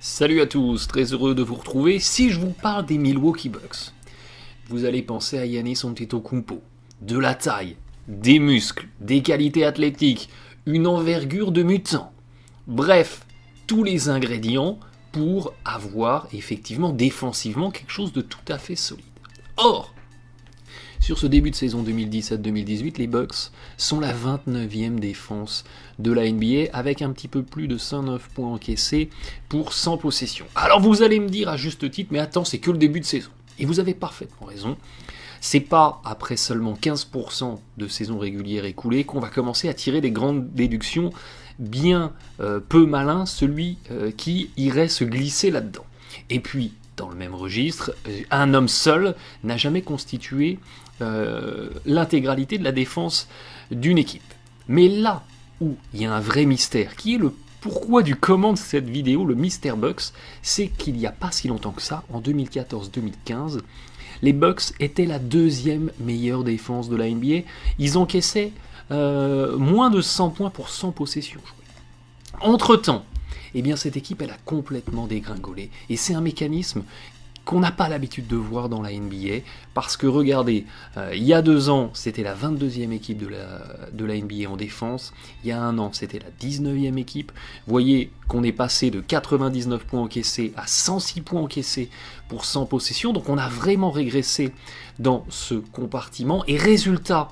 Salut à tous, très heureux de vous retrouver. Si je vous parle des Milwaukee Bucks, vous allez penser à Giannis Antetokounmpo. De la taille, des muscles, des qualités athlétiques, une envergure de mutant. Bref, tous les ingrédients pour avoir effectivement défensivement quelque chose de tout à fait solide. Or, sur ce début de saison 2017-2018, les Bucks sont la 29e défense de la NBA avec un petit peu plus de 109 points encaissés pour 100 possessions. Alors vous allez me dire à juste titre, mais attends, c'est que le début de saison. Et vous avez parfaitement raison. C'est pas après seulement 15% de saison régulière écoulée qu'on va commencer à tirer des grandes déductions bien peu malin, celui qui irait se glisser là-dedans. Et puis, dans le même registre, un homme seul n'a jamais constitué l'intégralité de la défense d'une équipe. Mais là où il y a un vrai mystère, qui est le pourquoi du comment de cette vidéo, le Mystère Bucks, c'est qu'il n'y a pas si longtemps que ça, en 2014-2015, les Bucks étaient la deuxième meilleure défense de la NBA. Ils encaissaient moins de 100 points pour 100 possessions jouées. Entre-temps, eh bien cette équipe elle a complètement dégringolé. Et c'est un mécanisme qu'on n'a pas l'habitude de voir dans la NBA, parce que regardez, il y a 2 ans, c'était la 22e équipe de la NBA en défense, il y a 1 an, c'était la 19e équipe. Vous voyez qu'on est passé de 99 points encaissés à 106 points encaissés pour 100 possessions, donc on a vraiment régressé dans ce compartiment, et résultat,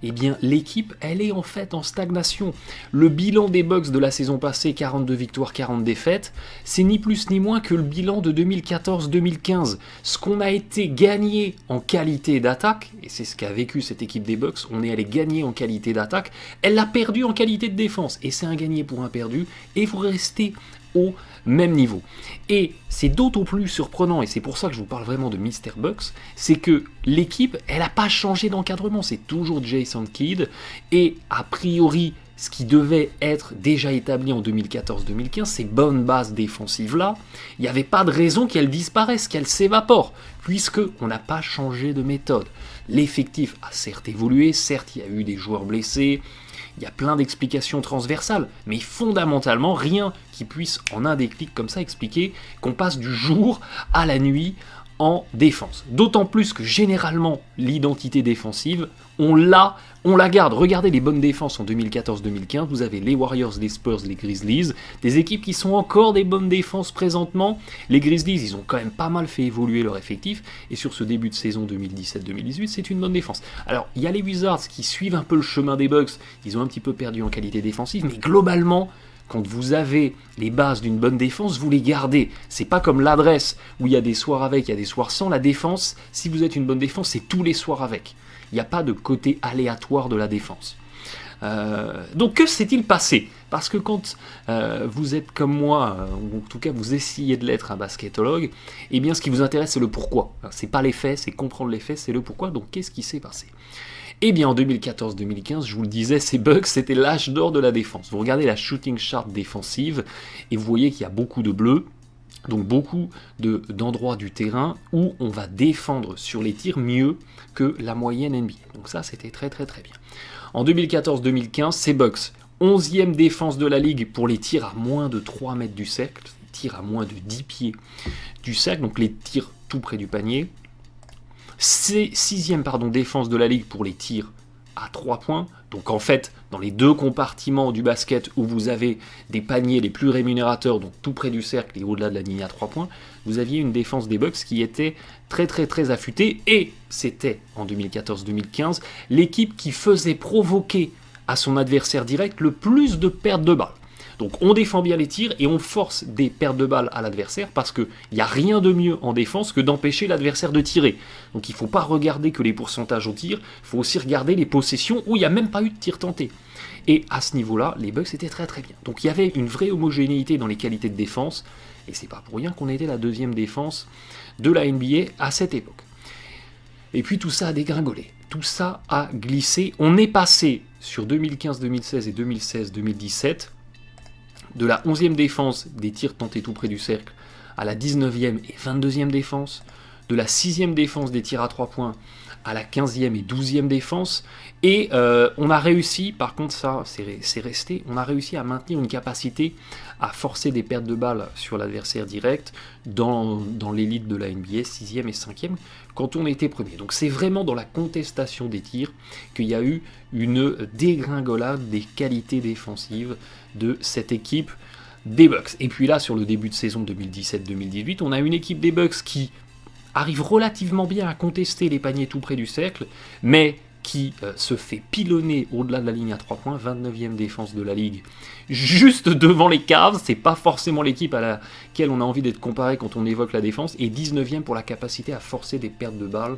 eh bien l'équipe, elle est en fait en stagnation. Le bilan des Bucks de la saison passée, 42 victoires, 40 défaites, c'est ni plus ni moins que le bilan de 2014-2015. Ce qu'on a été gagné en qualité d'attaque, et c'est ce qu'a vécu cette équipe des Bucks, on est allé gagner en qualité d'attaque, elle l'a perdu en qualité de défense. Et c'est un gagné pour un perdu, et vous restez au même niveau. Et c'est d'autant plus surprenant, et c'est pour ça que je vous parle vraiment de Mr. Bucks, c'est que l'équipe, elle n'a pas changé d'encadrement, c'est toujours Jason Kidd, et a priori, ce qui devait être déjà établi en 2014-2015, ces bonnes bases défensives-là, il n'y avait pas de raison qu'elles disparaissent, qu'elles s'évaporent, puisque on n'a pas changé de méthode. L'effectif a certes évolué, certes il y a eu des joueurs blessés, il y a plein d'explications transversales, mais fondamentalement rien qui puisse en un déclic comme ça expliquer qu'on passe du jour à la nuit en défense. D'autant plus que généralement l'identité défensive, on la garde. Regardez les bonnes défenses en 2014-2015, vous avez les Warriors, les Spurs, les Grizzlies, des équipes qui sont encore des bonnes défenses présentement. Les Grizzlies, ils ont quand même pas mal fait évoluer leur effectif, et sur ce début de saison 2017-2018, c'est une bonne défense. Alors, il y a les Wizards qui suivent un peu le chemin des Bucks, ils ont un petit peu perdu en qualité défensive, mais globalement, quand vous avez les bases d'une bonne défense, vous les gardez. C'est pas comme l'adresse où il y a des soirs avec, il y a des soirs sans. La défense, si vous êtes une bonne défense, c'est tous les soirs avec. Il n'y a pas de côté aléatoire de la défense. Donc que s'est-il passé ? Parce que quand vous êtes comme moi, ou en tout cas vous essayez de l'être un basketologue, eh bien ce qui vous intéresse c'est le pourquoi. C'est pas les faits, c'est comprendre les faits, c'est le pourquoi. Donc qu'est-ce qui s'est passé ? Eh bien en 2014-2015, je vous le disais, ces Bucks c'était l'âge d'or de la défense. Vous regardez la shooting chart défensive et vous voyez qu'il y a beaucoup de bleu. Donc beaucoup d'endroits du terrain où on va défendre sur les tirs mieux que la moyenne NBA. Donc ça, c'était très très très bien. En 2014-2015, ces Bucks, 11e défense de la ligue pour les tirs à moins de 3 mètres du cercle, les tirs à moins de 10 pieds du cercle, donc les tirs tout près du panier. 6e défense de la ligue pour les tirs à 3 points. Donc en fait, dans les 2 compartiments du basket où vous avez des paniers les plus rémunérateurs, donc tout près du cercle et au-delà de la ligne à 3 points, vous aviez une défense des Bucks qui était très très très affûtée, et c'était en 2014-2015 l'équipe qui faisait provoquer à son adversaire direct le plus de pertes de balles. Donc on défend bien les tirs et on force des pertes de balles à l'adversaire, parce qu'il n'y a rien de mieux en défense que d'empêcher l'adversaire de tirer. Donc il ne faut pas regarder que les pourcentages au tir, il faut aussi regarder les possessions où il n'y a même pas eu de tir tenté. Et à ce niveau-là, les Bucks étaient très très bien. Donc il y avait une vraie homogénéité dans les qualités de défense, et c'est pas pour rien qu'on était la 2e défense de la NBA à cette époque. Et puis tout ça a dégringolé, tout ça a glissé. On est passé sur 2015-2016 et 2016-2017 de la 11e défense des tirs tentés tout près du cercle à la 19e et 22e défense, de la 6e défense des tirs à 3 points à la 15e et 12e défense, et on a réussi, par contre ça c'est resté, on a réussi à maintenir une capacité à forcer des pertes de balles sur l'adversaire direct dans l'élite de la NBA, 6e et 5e, quand on était premier. Donc c'est vraiment dans la contestation des tirs qu'il y a eu une dégringolade des qualités défensives de cette équipe des Bucks. Et puis là, sur le début de saison 2017-2018, on a une équipe des Bucks qui arrive relativement bien à contester les paniers tout près du cercle, mais qui se fait pilonner au-delà de la ligne à 3 points, 29e défense de la ligue, juste devant les Cavs, c'est pas forcément l'équipe à laquelle on a envie d'être comparé quand on évoque la défense, et 19e pour la capacité à forcer des pertes de balles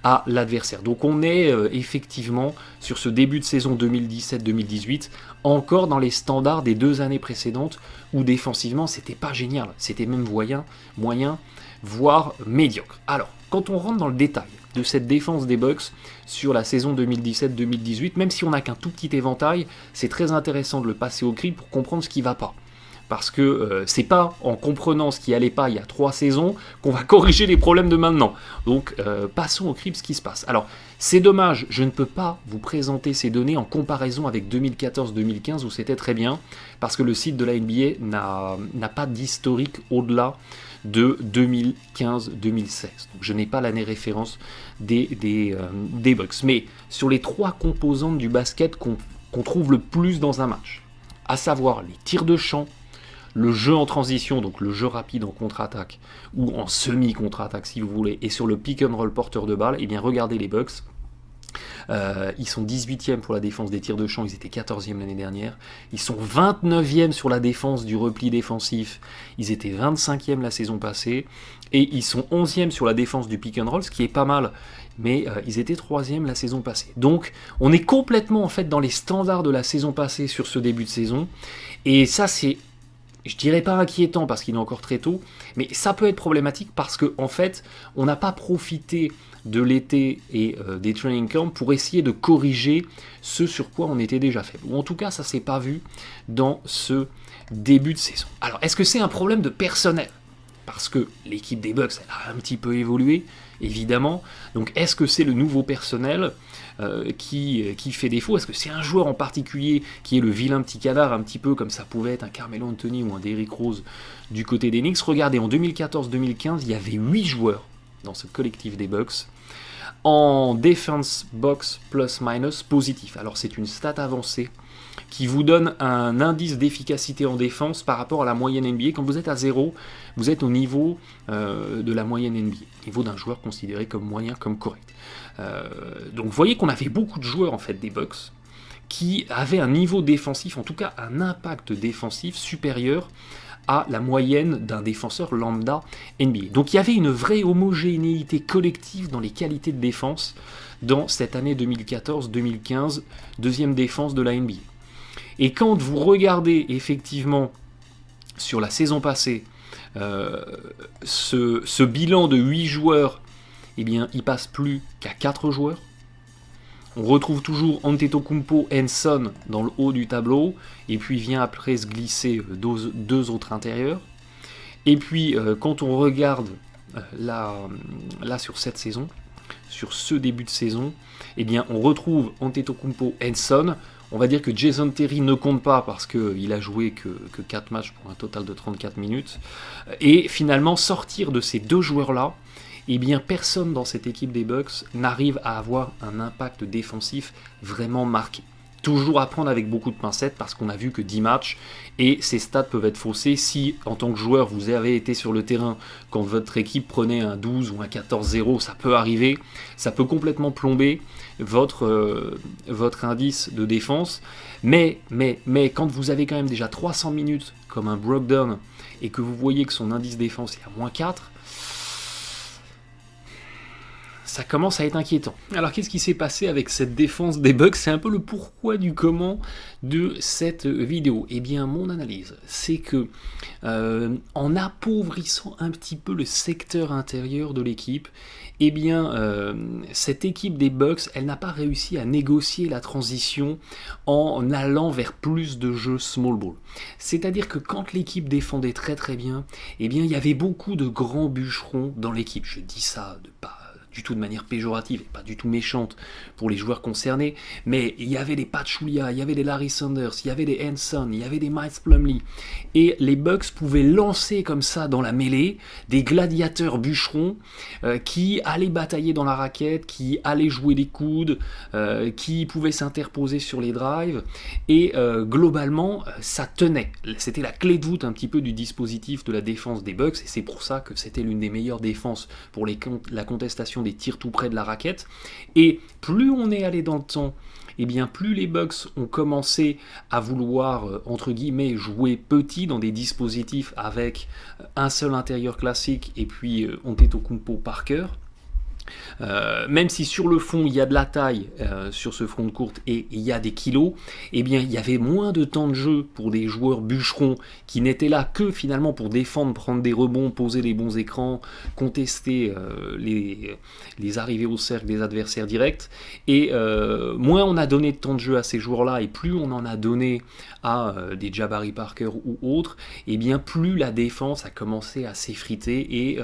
à l'adversaire. Donc on est effectivement, sur ce début de saison 2017-2018, encore dans les standards des 2 années précédentes, où défensivement c'était pas génial, c'était même moyen, voire médiocre. Alors, quand on rentre dans le détail de cette défense des Bucks sur la saison 2017-2018, même si on n'a qu'un tout petit éventail, c'est très intéressant de le passer au crible pour comprendre ce qui ne va pas. Parce que c'est pas en comprenant ce qui allait pas il y a 3 saisons qu'on va corriger les problèmes de maintenant. Donc passons au crible ce qui se passe. Alors c'est dommage, je ne peux pas vous présenter ces données en comparaison avec 2014-2015 où c'était très bien, parce que le site de la NBA n'a pas d'historique au-delà de 2015-2016. Donc je n'ai pas l'année référence des Bucks. Mais sur les 3 composantes du basket qu'on trouve le plus dans un match, à savoir les tirs de champ, le jeu en transition, donc le jeu rapide en contre-attaque, ou en semi-contre-attaque si vous voulez, et sur le pick and roll porteur de balle, eh bien regardez les Bucks. Ils sont 18e pour la défense des tirs de champ, ils étaient 14e l'année dernière. Ils sont 29e sur la défense du repli défensif, ils étaient 25e la saison passée. Et ils sont 11e sur la défense du pick and roll, ce qui est pas mal, mais ils étaient 3e la saison passée. Donc on est complètement en fait dans les standards de la saison passée sur ce début de saison. Et ça c'est, je dirais pas inquiétant parce qu'il est encore très tôt, mais ça peut être problématique parce que en fait on n'a pas profité de l'été et des training camps pour essayer de corriger ce sur quoi on était déjà faible. Ou en tout cas, ça s'est pas vu dans ce début de saison. Alors, est-ce que c'est un problème de personnel ? Parce que l'équipe des Bucks elle a un petit peu évolué, évidemment. Donc, est-ce que c'est le nouveau personnel qui fait défaut ? Est-ce que c'est un joueur en particulier qui est le vilain petit canard, un petit peu comme ça pouvait être un Carmelo Anthony ou un Derrick Rose du côté des Knicks ? Regardez, en 2014-2015, il y avait 8 joueurs dans ce collectif des Bucks en defense box plus-minus positif. Alors c'est une stat avancée qui vous donne un indice d'efficacité en défense par rapport à la moyenne NBA. Quand vous êtes à 0, vous êtes au niveau de la moyenne NBA, niveau d'un joueur considéré comme moyen, comme correct. Donc vous voyez qu'on avait beaucoup de joueurs en fait des Bucks qui avaient un niveau défensif, en tout cas un impact défensif supérieur à la moyenne d'un défenseur lambda NBA. Donc il y avait une vraie homogénéité collective dans les qualités de défense dans cette année 2014-2015, deuxième défense de la NBA. Et quand vous regardez effectivement sur la saison passée ce bilan de 8 joueurs, eh bien il passe plus qu'à 4 joueurs. On retrouve toujours Antetokounmpo, Henson dans le haut du tableau, et puis vient après se glisser 2 autres intérieurs. Et puis quand on regarde là sur cette saison, sur ce début de saison, eh bien on retrouve Antetokounmpo, Henson. On va dire que Jason Terry ne compte pas parce qu'il a joué que 4 matchs pour un total de 34 minutes. Et finalement sortir de ces 2 joueurs-là, eh bien personne dans cette équipe des Bucks n'arrive à avoir un impact défensif vraiment marqué. Toujours à prendre avec beaucoup de pincettes parce qu'on a vu que 10 matchs et ces stats peuvent être faussés si en tant que joueur vous avez été sur le terrain quand votre équipe prenait un 12 ou un 14-0, ça peut arriver, ça peut complètement plomber votre indice de défense, mais quand vous avez quand même déjà 300 minutes comme un Brogdon et que vous voyez que son indice défense est à -4, ça commence à être inquiétant. Alors qu'est-ce qui s'est passé avec cette défense des Bucks? C'est un peu le pourquoi du comment de cette vidéo. Eh bien mon analyse, c'est que en appauvrissant un petit peu le secteur intérieur de l'équipe, eh bien cette équipe des Bucks, elle n'a pas réussi à négocier la transition en allant vers plus de jeux small ball. C'est-à-dire que quand l'équipe défendait très très bien, eh bien il y avait beaucoup de grands bûcherons dans l'équipe. Je dis ça de pas du tout de manière péjorative et pas du tout méchante pour les joueurs concernés, mais il y avait des Pachulia, il y avait des Larry Sanders, il y avait des Henson, il y avait des Miles Plumlee, et les Bucks pouvaient lancer comme ça dans la mêlée des gladiateurs bûcherons qui allaient batailler dans la raquette, qui allaient jouer des coudes, qui pouvaient s'interposer sur les drives, et globalement ça tenait. C'était la clé de voûte un petit peu du dispositif de la défense des Bucks, et c'est pour ça que c'était l'une des meilleures défenses pour la contestation des tirs tout près de la raquette. Et plus on est allé dans le temps, et bien plus les Bucks ont commencé à vouloir, entre guillemets, jouer petit dans des dispositifs avec un seul intérieur classique et puis Antetokounmpo par cœur. Même si sur le fond il y a de la taille sur ce front de courte et il y a des kilos, eh bien il y avait moins de temps de jeu pour des joueurs bûcherons qui n'étaient là que finalement pour défendre, prendre des rebonds, poser les bons écrans, contester les arrivées au cercle des adversaires directs, et moins on a donné de temps de jeu à ces joueurs-là et plus on en a donné à des Jabari Parker ou autres, et bien plus la défense a commencé à s'effriter, et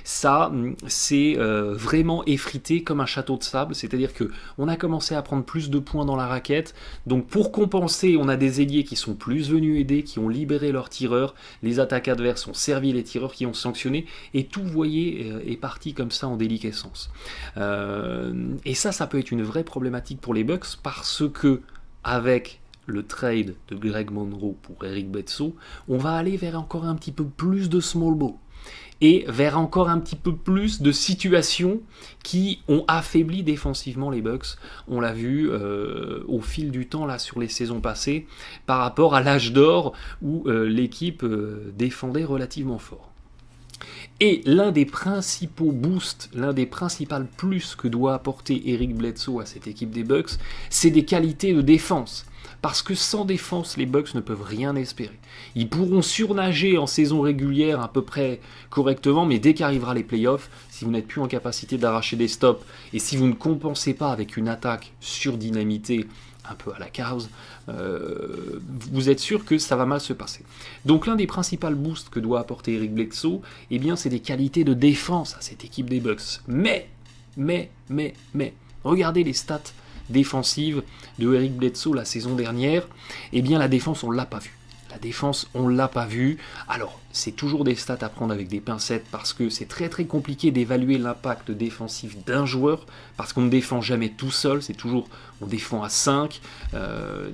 ça c'est vraiment effrité comme un château de sable, c'est-à-dire que on a commencé à prendre plus de points dans la raquette, donc pour compenser on a des ailiers qui sont plus venus aider, qui ont libéré leurs tireurs, les attaques adverses ont servi les tireurs qui ont sanctionné, et tout, vous voyez, est parti comme ça en déliquescence. Et ça peut être une vraie problématique pour les Bucks, parce que avec le trade de Greg Monroe pour Eric Bledsoe, on va aller vers encore un petit peu plus de small ball et vers encore un petit peu plus de situations qui ont affaibli défensivement les Bucks. On l'a vu au fil du temps là sur les saisons passées, par rapport à l'âge d'or où l'équipe défendait relativement fort. Et l'un des principaux boosts, l'un des principaux plus que doit apporter Eric Bledsoe à cette équipe des Bucks, c'est des qualités de défense. Parce que sans défense, les Bucks ne peuvent rien espérer. Ils pourront surnager en saison régulière à peu près correctement, mais dès qu'arrivera les playoffs, si vous n'êtes plus en capacité d'arracher des stops, et si vous ne compensez pas avec une attaque surdynamité, un peu à la Cavs, vous êtes sûr que ça va mal se passer. Donc l'un des principaux boosts que doit apporter Eric Bledsoe, eh bien, c'est des qualités de défense à cette équipe des Bucks. Mais, regardez les stats défensive de Eric Bledsoe la saison dernière, eh bien la défense on l'a pas vue. La défense on l'a pas vue. Alors c'est toujours des stats à prendre avec des pincettes parce que c'est très très compliqué d'évaluer l'impact défensif d'un joueur parce qu'on ne défend jamais tout seul, c'est toujours on défend à 5,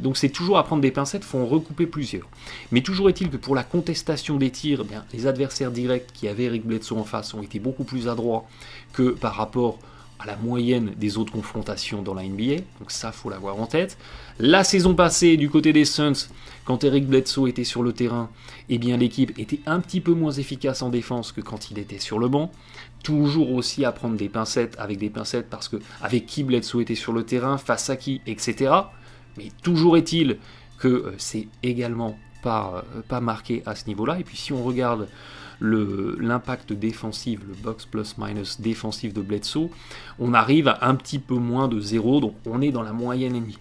donc c'est toujours à prendre des pincettes, il faut en recouper plusieurs. Mais toujours est-il que pour la contestation des tirs, eh bien, les adversaires directs qui avaient Eric Bledsoe en face ont été beaucoup plus adroits que par rapport à la moyenne des autres confrontations dans la NBA, donc ça faut l'avoir en tête. La saison passée, du côté des Suns, quand Eric Bledsoe était sur le terrain, eh bien l'équipe était un petit peu moins efficace en défense que quand il était sur le banc. Toujours aussi à prendre des pincettes, avec des pincettes, parce que avec qui Bledsoe était sur le terrain, face à qui, etc. Mais toujours est-il que c'est également pas marqué à ce niveau-là. Et puis si on regarde l'impact défensif, le box plus minus défensif de Bledsoe, on arrive à un petit peu moins de 0, donc on est dans la moyenne ennemie.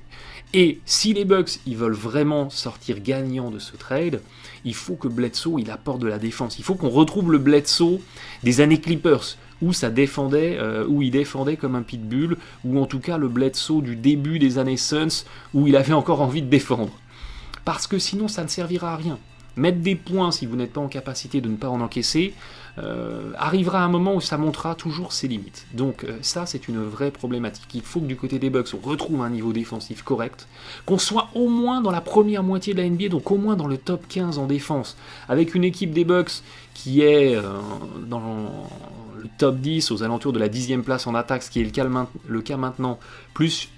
Et si les Bucks ils veulent vraiment sortir gagnant de ce trade, il faut que Bledsoe il apporte de la défense. Il faut qu'on retrouve le Bledsoe des années Clippers, où ça défendait, où il défendait comme un pitbull, ou en tout cas le Bledsoe du début des années Suns, où il avait encore envie de défendre. Parce que sinon ça ne servira à rien. Mettre des points si vous n'êtes pas en capacité de ne pas en encaisser, arrivera un moment où ça montrera toujours ses limites. Donc ça c'est une vraie problématique. Il faut que du côté des Bucks on retrouve un niveau défensif correct, qu'on soit au moins dans la première moitié de la NBA, donc au moins dans le top 15 en défense, avec une équipe des Bucks qui est dans le top 10, aux alentours de la 10e place en attaque, ce qui est le cas maintenant, plus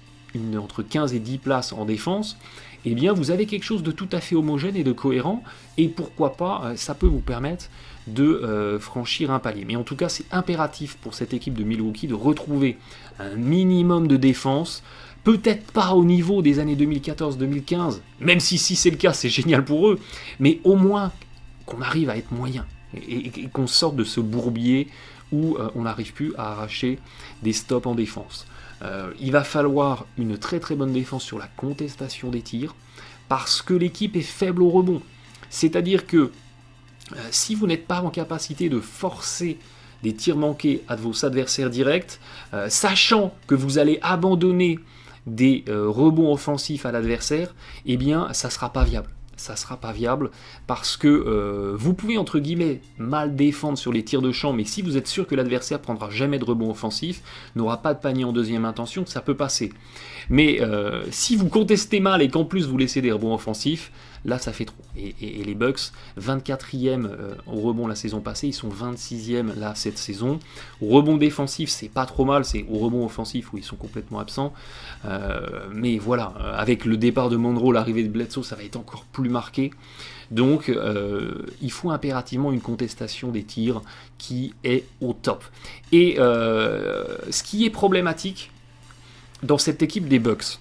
entre 15 et 10 places en défense. eh bien vous avez quelque chose de tout à fait homogène et de cohérent, et pourquoi pas, ça peut vous permettre de franchir un palier. Mais en tout cas, c'est impératif pour cette équipe de Milwaukee de retrouver un minimum de défense, peut-être pas au niveau des années 2014-2015, même si c'est le cas, c'est génial pour eux, mais au moins qu'on arrive à être moyen, et qu'on sorte de ce bourbier où on n'arrive plus à arracher des stops en défense. Il va falloir une très très bonne défense sur la contestation des tirs, parce que l'équipe est faible au rebond. C'est-à-dire que si vous n'êtes pas en capacité de forcer des tirs manqués à vos adversaires directs, sachant que vous allez abandonner des rebonds offensifs à l'adversaire, eh bien ça ne sera pas viable. Ça ne sera pas viable parce que vous pouvez entre guillemets mal défendre sur les tirs de champ, mais si vous êtes sûr que l'adversaire prendra jamais de rebond offensif, n'aura pas de panier en deuxième intention, ça peut passer. Mais si vous contestez mal et qu'en plus vous laissez des rebonds offensifs, là ça fait trop. Et les Bucks, 24e au rebond la saison passée, ils sont 26e là cette saison. Au rebond défensif, c'est pas trop mal, c'est au rebond offensif où ils sont complètement absents. Mais voilà, avec le départ de Monroe, l'arrivée de Bledsoe, ça va être encore plus marqué. Donc il faut impérativement une contestation des tirs qui est au top. Et ce qui est problématique dans cette équipe des Bucks,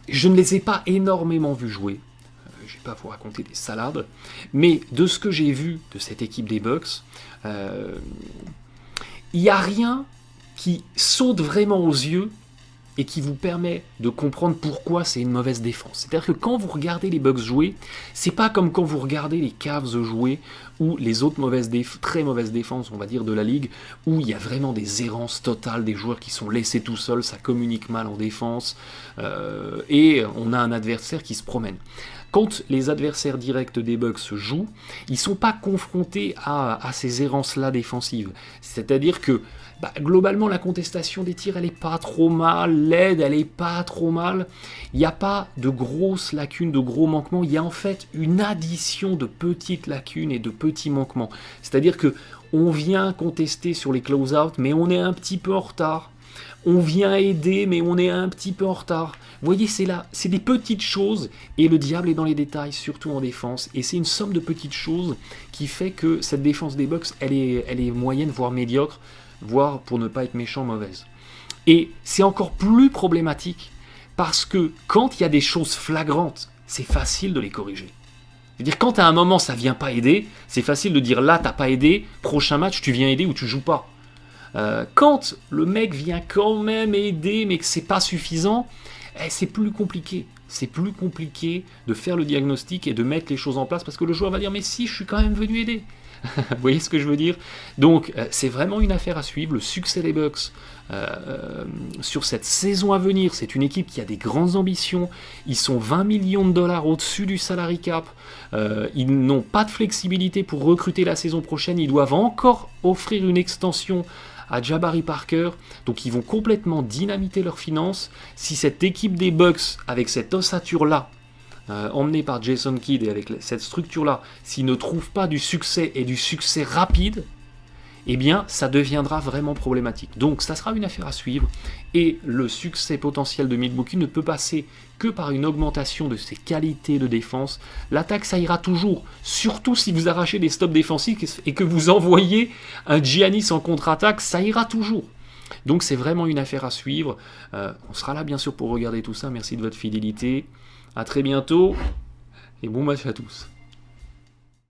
je ne les ai pas énormément vus jouer. Je ne vais pas vous raconter des salades, mais de ce que j'ai vu de cette équipe des Bucks, il n'y a rien qui saute vraiment aux yeux et qui vous permet de comprendre pourquoi c'est une mauvaise défense. C'est-à-dire que quand vous regardez les Bucks jouer, c'est pas comme quand vous regardez les Cavs jouer ou les autres très mauvaises défenses, on va dire, de la ligue, où il y a vraiment des errances totales, des joueurs qui sont laissés tout seuls, ça communique mal en défense, et on a un adversaire qui se promène. Quand les adversaires directs des Bucks jouent, ils ne sont pas confrontés à ces errances-là défensives. C'est-à-dire que globalement, la contestation des tirs, elle n'est pas trop mal, l'aide, elle n'est pas trop mal. Il n'y a pas de grosses lacunes, de gros manquements. Il y a en fait une addition de petites lacunes et de petits manquements. C'est-à-dire que on vient contester sur les close-out, mais on est un petit peu en retard. On vient aider, mais on est un petit peu en retard. Vous voyez, c'est des petites choses, et le diable est dans les détails, surtout en défense. Et c'est une somme de petites choses qui fait que cette défense des Bucks, elle est moyenne, voire médiocre, voire, pour ne pas être méchant, mauvaise. Et c'est encore plus problématique, parce que quand il y a des choses flagrantes, c'est facile de les corriger. C'est-à-dire, quand à un moment ça vient pas aider, c'est facile de dire là, t'as pas aidé, prochain match, tu viens aider ou tu joues pas. Quand le mec vient quand même aider, mais que c'est pas suffisant, c'est plus compliqué. C'est plus compliqué de faire le diagnostic et de mettre les choses en place, parce que le joueur va dire mais si, je suis quand même venu aider. Vous voyez ce que je veux dire? Donc c'est vraiment une affaire à suivre. Le succès des Bucks sur cette saison à venir, c'est une équipe qui a des grandes ambitions. Ils sont 20 millions de dollars au-dessus du salary cap. Ils n'ont pas de flexibilité pour recruter la saison prochaine. Ils doivent encore offrir une extension à Jabari Parker, donc ils vont complètement dynamiter leurs finances. Si cette équipe des Bucks, avec cette ossature-là, emmenée par Jason Kidd et avec cette structure-là, s'ils ne trouvent pas du succès et du succès rapide, eh bien ça deviendra vraiment problématique. Donc ça sera une affaire à suivre, et le succès potentiel de Milwaukee ne peut passer que par une augmentation de ses qualités de défense. L'attaque, ça ira toujours, surtout si vous arrachez des stops défensifs et que vous envoyez un Giannis en contre-attaque, ça ira toujours. Donc c'est vraiment une affaire à suivre. On sera là bien sûr pour regarder tout ça. Merci de votre fidélité. À très bientôt et bon match à tous.